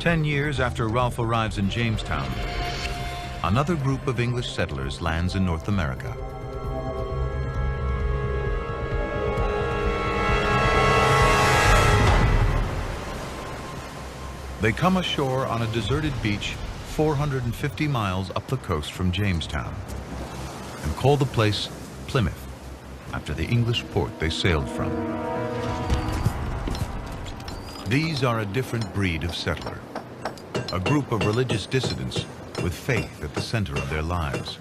10 years after Ralph arrives in Jamestown, another group of English settlers lands in North America. They come ashore on a deserted beach 450 miles up the coast from Jamestown and call the place Plymouth, after the English port they sailed from. These are a different breed of settler, a group of religious dissidents with faith at the center of their lives.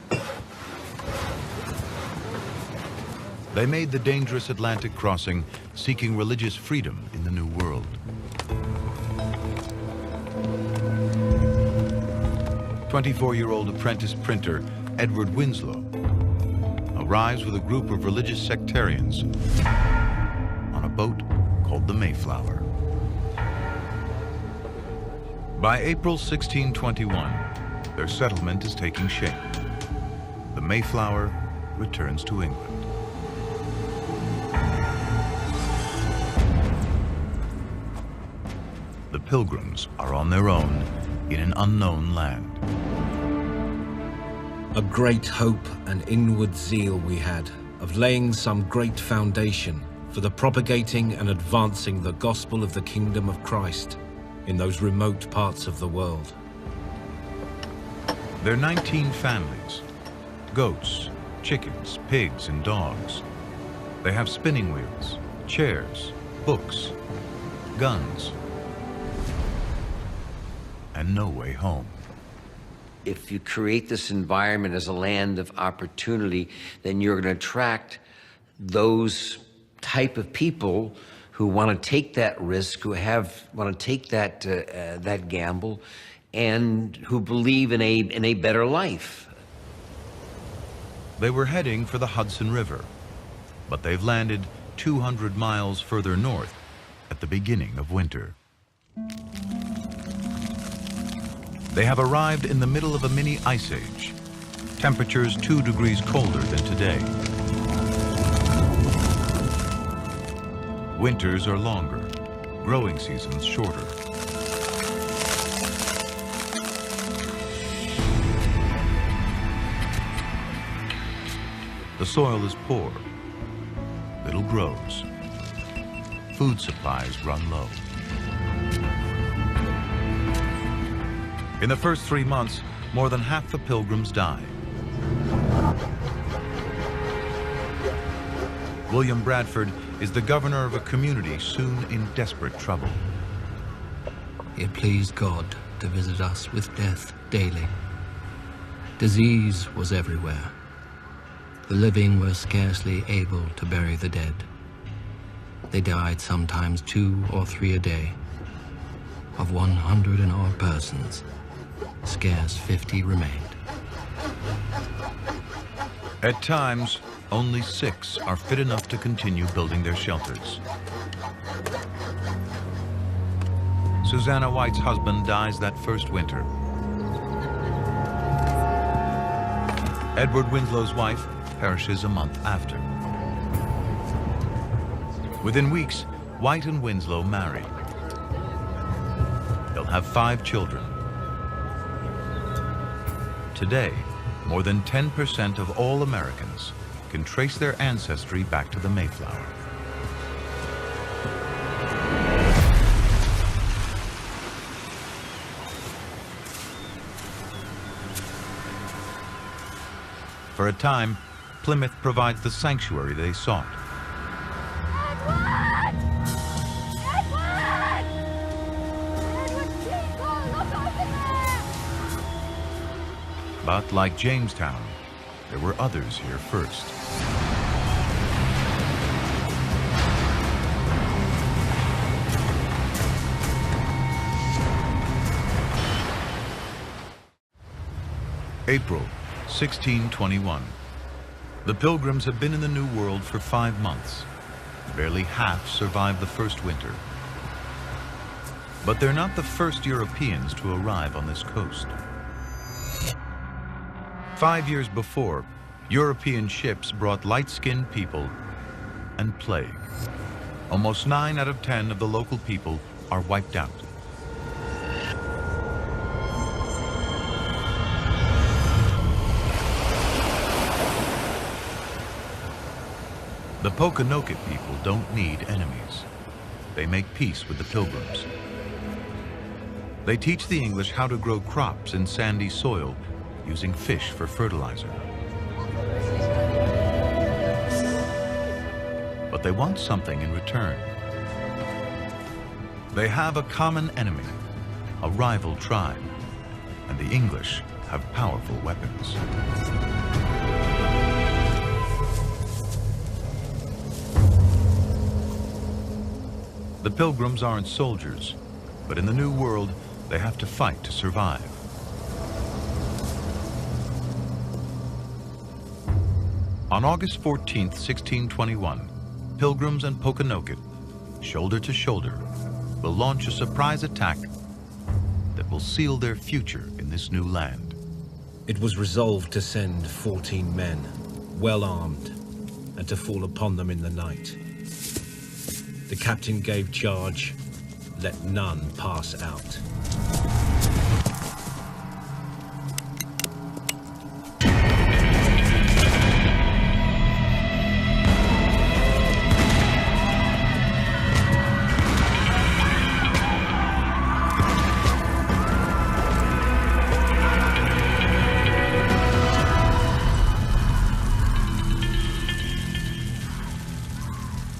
They made the dangerous Atlantic crossing seeking religious freedom in the New World. 24-year-old apprentice printer Edward Winslow arrives with a group of religious sectarians on a boat called the Mayflower. By April 1621, their settlement is taking shape. The Mayflower returns to England. The Pilgrims are on their own in an unknown land. A great hope and inward zeal we had of laying some great foundation for the propagating and advancing the gospel of the kingdom of Christ in those remote parts of the world. There are 19 families, goats, chickens, pigs, and dogs. They have spinning wheels, chairs, books, guns, and no way home. If you create this environment as a land of opportunity, then you're going to attract those type of people who want to take that risk, who want to take that gamble, and who believe in a better life. They were heading for the Hudson River, but they've landed 200 miles further north at the beginning of winter. They have arrived in the middle of a mini ice age, temperatures 2 degrees colder than today. Winters are longer, growing seasons shorter. The soil is poor, little grows, food supplies run low. In the first 3 months, more than half the Pilgrims die. William Bradford is the governor of a community soon in desperate trouble. It pleased God to visit us with death daily. Disease was everywhere. The living were scarcely able to bury the dead. They died sometimes 2 or 3 a day. Of 100 and odd persons, scarce 50 remained. At times, only 6 are fit enough to continue building their shelters. Susanna White's husband dies that first winter. Edward Winslow's wife perishes a month after. Within weeks, White and Winslow marry. They'll have 5 children. Today, more than 10% of all Americans can trace their ancestry back to the Mayflower. For a time, Plymouth provides the sanctuary they sought. But like Jamestown, there were others here first. April 1621. The Pilgrims have been in the New World for 5 months. Barely half survived the first winter. But they're not the first Europeans to arrive on this coast. 5 years before, European ships brought light-skinned people and plague. Almost 9 out of 10 of the local people are wiped out. The Pokanoket people don't need enemies. They make peace with the Pilgrims. They teach the English how to grow crops in sandy soil using fish for fertilizer. But they want something in return. They have a common enemy, a rival tribe, and the English have powerful weapons. The Pilgrims aren't soldiers, but in the New World, they have to fight to survive. On August 14th, 1621, Pilgrims and Pokanoket, shoulder to shoulder, will launch a surprise attack that will seal their future in this new land. It was resolved to send 14 men, well armed, and to fall upon them in the night. The captain gave charge, let none pass out.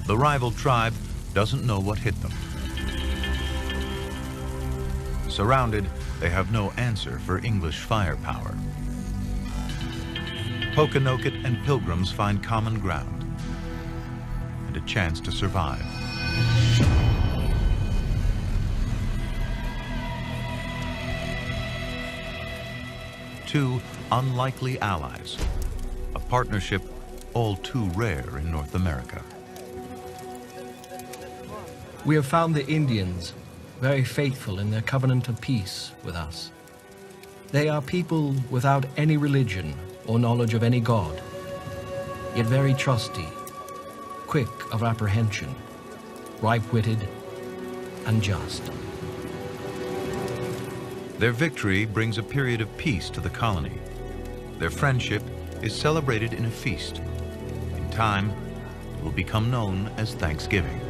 The rival tribe doesn't know what hit them. Surrounded, they have no answer for English firepower. Pokanoket and Pilgrims find common ground and a chance to survive. Two unlikely allies, a partnership all too rare in North America. We have found the Indians very faithful in their covenant of peace with us. They are people without any religion or knowledge of any god, yet very trusty, quick of apprehension, ripe-witted, and just. Their victory brings a period of peace to the colony. Their friendship is celebrated in a feast. In time, it will become known as Thanksgiving.